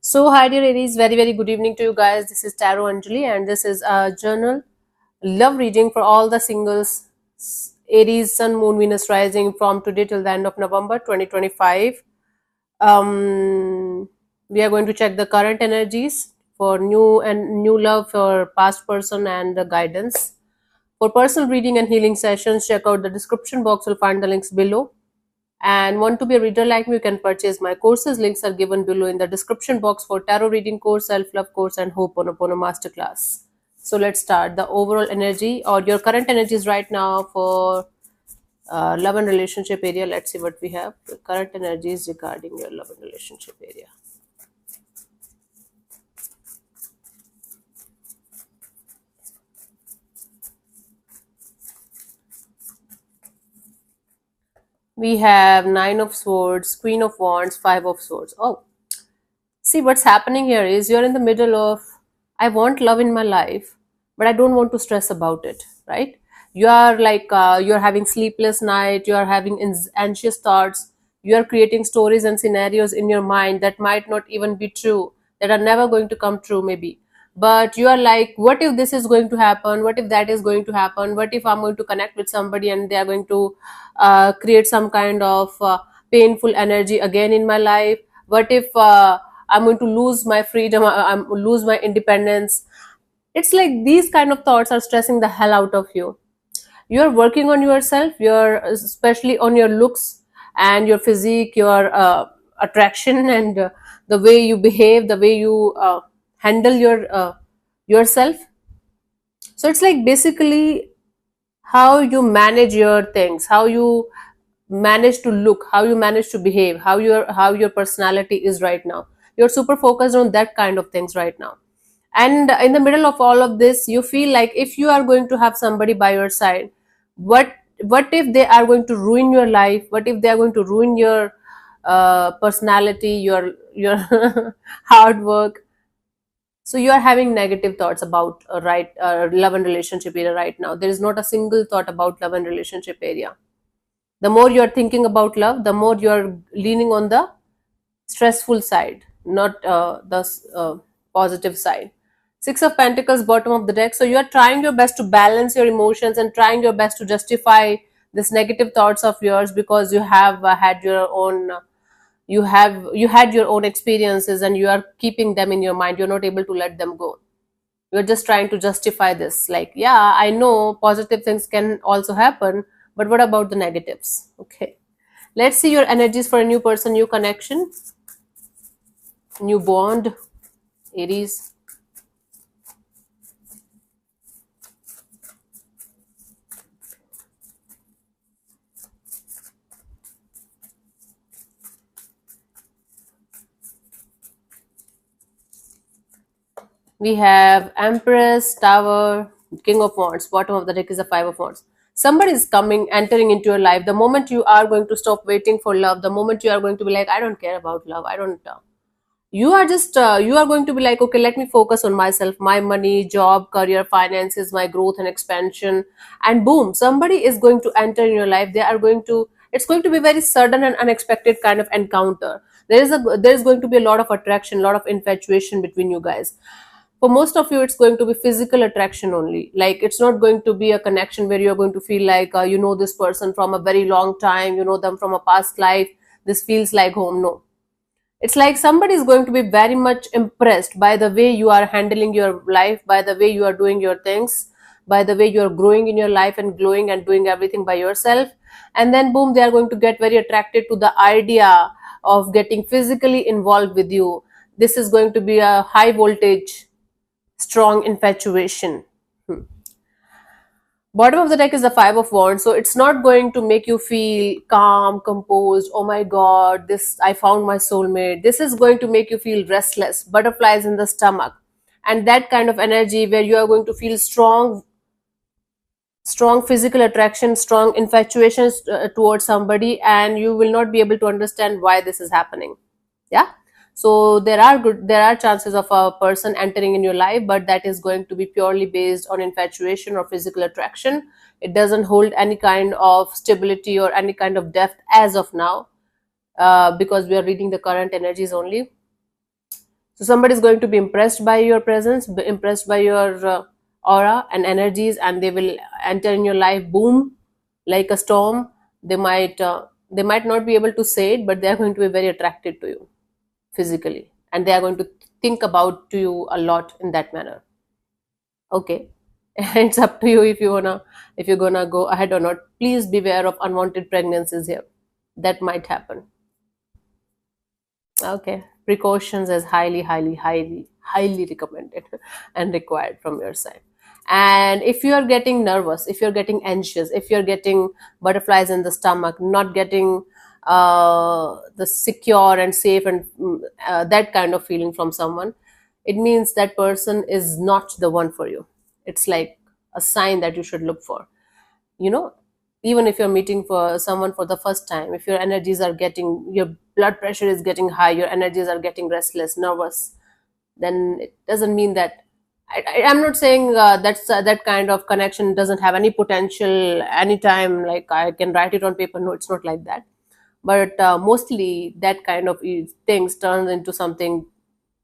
So, hi dear Aries, very good evening to you guys. This is Tarot Anjali, and this is a journal love reading for all the singles. Aries, Sun, Moon, Venus rising from today till the end of November 2025. We are going to check the current energies for new love for past person and the guidance. For personal reading and healing sessions, check out the description box. You'll find the links below. And want to be a reader like me, you can purchase my courses. Links are given below in the description box for tarot reading course, self-love course, and Ho'oponopono masterclass. So let's start the overall energy or your current energies right now for love and relationship area. Let's see what we have. The current energies regarding your love and relationship area. We have Nine of Swords, Queen of Wands, Five of Swords. Oh, see, what's happening here is you're in the middle of, I want love in my life, but I don't want to stress about it, right? You are like, you're having sleepless night, you are having anxious thoughts, you are creating stories and scenarios in your mind that might not even be true, that are never going to come true, maybe. But you are like, what if this is going to happen? What if that is going to happen? What if I'm going to connect with somebody and they are going to create some kind of painful energy again in my life? What if I'm going to lose my freedom, I'm lose my independence? It's like these kind of thoughts are stressing the hell out of you. You're working on yourself, you're especially on your looks and your physique, your attraction, and the way you behave, the way you handle yourself. So it's like basically how you manage your things, how you manage to look, how you manage to behave, how your personality is right now. You're super focused on that kind of things right now. And in the middle of all of this, you feel like if you are going to have somebody by your side, what what if they are going to ruin your life? What if they are going to ruin your personality, your hard work? So you are having negative thoughts about love and relationship area right now. There is not a single thought about love and relationship area. The more you are thinking about love, the more you are leaning on the stressful side, not the positive side. Six of Pentacles, bottom of the deck. So you are trying your best to balance your emotions and trying your best to justify this negative thoughts of yours, because you have had your own you had your own experiences and you are keeping them in your mind. You're not able to let them go. You're just trying to justify this, like, yeah, I know positive things can also happen, but what about the negatives? Okay, let's see your energies for a new person, new connection, new bond, Aries. We have Empress, Tower, King of Wands. Bottom of the deck is the Five of Wands. Somebody is coming, entering into your life. The moment you are going to stop waiting for love, the moment you are going to be like, I don't care about love, I don't you are just you are going to be like, okay, let me focus on myself, my money, job, career, finances, my growth and expansion. And boom, somebody is going to enter in your life. They are going to, it's going to be very sudden and unexpected kind of encounter. There is going to be a lot of attraction, a lot of infatuation between you guys. For most of you, it's going to be physical attraction only. Like, it's not going to be a connection where you're going to feel like you know this person from a very long time, you know them from a past life, this feels like home. No, it's like somebody is going to be very much impressed by the way you are handling your life, by the way you are doing your things, by the way you are growing in your life and glowing and doing everything by yourself. And then boom, they are going to get very attracted to the idea of getting physically involved with you. This is going to be a high voltage, strong infatuation. Bottom of the deck is the Five of Wands, so it's not going to make you feel calm, composed. Oh my God, this, I found my soulmate. This is going to make you feel restless, butterflies in the stomach, and that kind of energy where you are going to feel strong physical attraction, strong infatuation towards somebody, and you will not be able to understand why this is happening. Yeah. So there are chances of a person entering in your life, but that is going to be purely based on infatuation or physical attraction. It doesn't hold any kind of stability or any kind of depth as of now, because we are reading the current energies only. So somebody is going to be impressed by your presence, impressed by your aura and energies, and they will enter in your life, boom, like a storm. They might not be able to say it, but they are going to be very attracted to you physically, and they are going to think about to you a lot in that manner. Okay. It's up to you if you're gonna go ahead or not. Please beware of unwanted pregnancies here. That might happen. Okay. Precautions is highly recommended and required from your side. And if you are getting nervous, if you're getting anxious, if you're getting butterflies in the stomach, not getting the secure and safe and that kind of feeling from someone, it means that person is not the one for you. It's like a sign that you should look for. You know, even if you're meeting for someone for the first time, if your energies are getting, your blood pressure is getting high, your energies are getting restless, nervous, then it doesn't mean that I'm not saying that kind of connection doesn't have any potential anytime, like I can write it on paper. No, it's not like that. But mostly that kind of things turns into something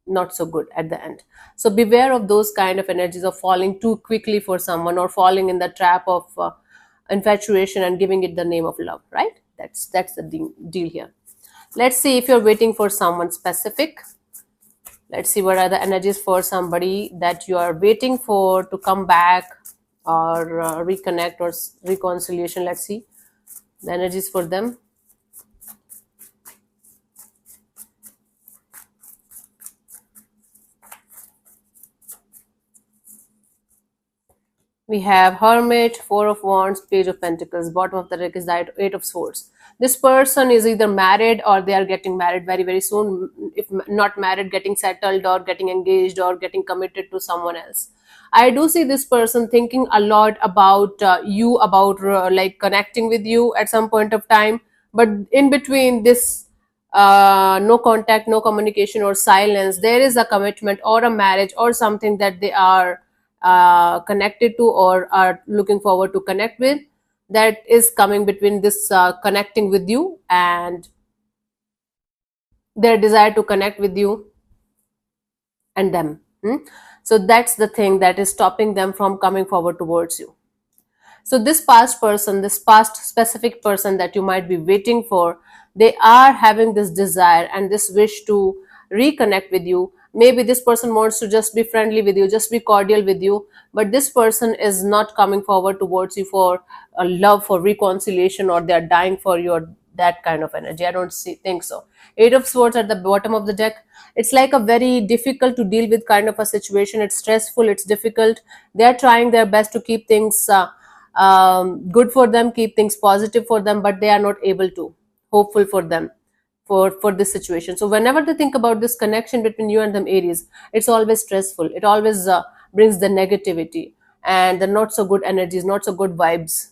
not so good at the end. So beware of those kind of energies of falling too quickly for someone, or falling in the trap of infatuation and giving it the name of love, right? That's the deal here. Let's see if you're waiting for someone specific. Let's see what are the energies for somebody that you are waiting for to come back, or reconnect, or reconciliation. Let's see the energies for them. We have Hermit, Four of Wands, Page of Pentacles. Bottom of the deck is the Eight of Swords. This person is either married, or they are getting married very, very soon. If not married, getting settled, or getting engaged, or getting committed to someone else. I do see this person thinking a lot about you, about like connecting with you at some point of time. But in between this no contact, no communication, or silence, there is a commitment or a marriage or something that they are connected to, or are looking forward to connect with, that is coming between this connecting with you and their desire to connect with you and them. So that's the thing that is stopping them from coming forward towards you. So this past person, this past specific person that you might be waiting for, they are having this desire and this wish to reconnect with you. Maybe this person wants to just be friendly with you, just be cordial with you, but this person is not coming forward towards you for a love, for reconciliation, or they are dying for your that kind of energy. I don't think so. Eight of Swords at the bottom of the deck. It's like a very difficult to deal with kind of a situation. It's stressful, it's difficult. They are trying their best to keep things good for them, keep things positive for them, but they are not able to. Hopeful for them for this situation. So whenever they think about this connection between you and them, Aries, it's always stressful. It always brings the negativity and the not so good energies, not so good vibes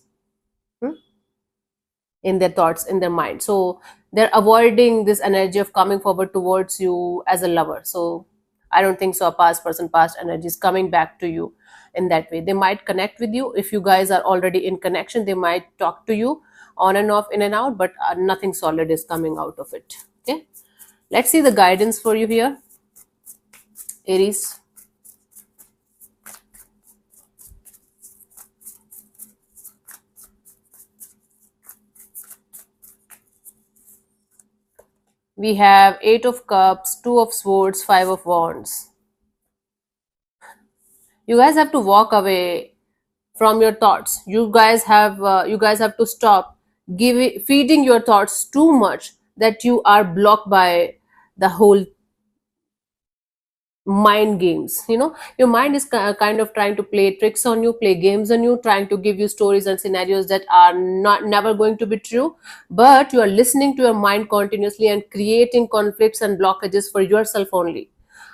in their thoughts, in their mind. So they're avoiding this energy of coming forward towards you as a lover. So I don't think so a past person, past energy is coming back to you in that way. They might connect with you if you guys are already in connection. They might talk to you on and off, in and out, but nothing solid is coming out of it. Okay, let's see the guidance for you here, Aries. We have Eight of Cups, Two of Swords, Five of Wands. You guys have to walk away from your thoughts. You guys have to stop feeding your thoughts too much, that you are blocked by the whole mind games. Your mind is kind of trying to play tricks on you, play games on you, trying to give you stories and scenarios that are not never going to be true, but you are listening to your mind continuously and creating conflicts and blockages for yourself only.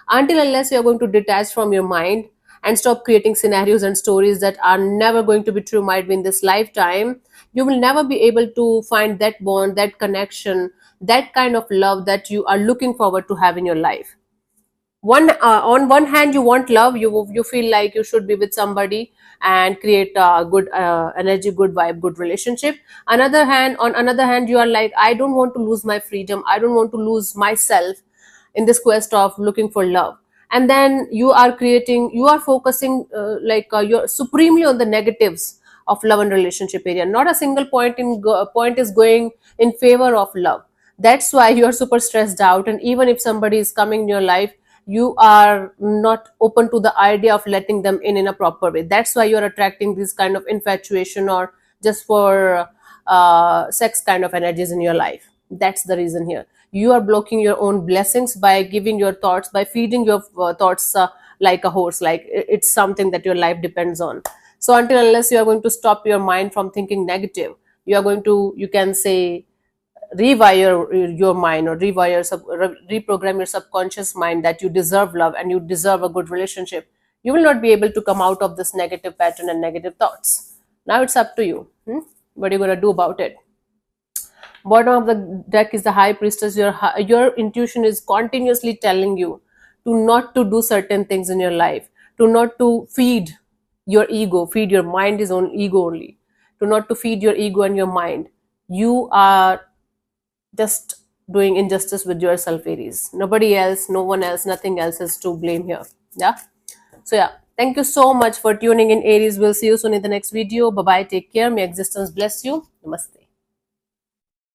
Until unless you are going to detach from your mind and stop creating scenarios and stories that are never going to be true, might be in this lifetime, you will never be able to find that bond, that connection, that kind of love that you are looking forward to have in your life. On one hand, you want love, you feel like you should be with somebody and create a good energy, good vibe, good relationship. On another hand, you are like, I don't want to lose my freedom, I don't want to lose myself, in this quest of looking for love, and then you are focusing you're supremely on the negatives of love and relationship area. Not a single point is going in favor of love. That's why you're super stressed out, and even if somebody is coming in your life, you are not open to the idea of letting them in a proper way. That's why you're attracting this kind of infatuation, or just for sex kind of energies in your life. That's the reason here. You are blocking your own blessings by giving your thoughts, by feeding your thoughts like a horse, like it's something that your life depends on. So until unless you are going to stop your mind from thinking negative, you are going to, you can say, rewire your mind, or reprogram your subconscious mind that you deserve love and you deserve a good relationship. You will not be able to come out of this negative pattern and negative thoughts. Now it's up to you. What are you going to do about it? Bottom of the deck is the high priestess. Your intuition is continuously telling you to not to do certain things in your life, to not to feed your ego, feed your mind is on ego only, to not to feed your ego and your mind. You are just doing injustice with yourself, Aries. Nobody else, no one else, nothing else is to blame here. Yeah. So yeah, thank you so much for tuning in, Aries. We'll see you soon in the next video. Bye bye, take care, may existence bless you. Namaste.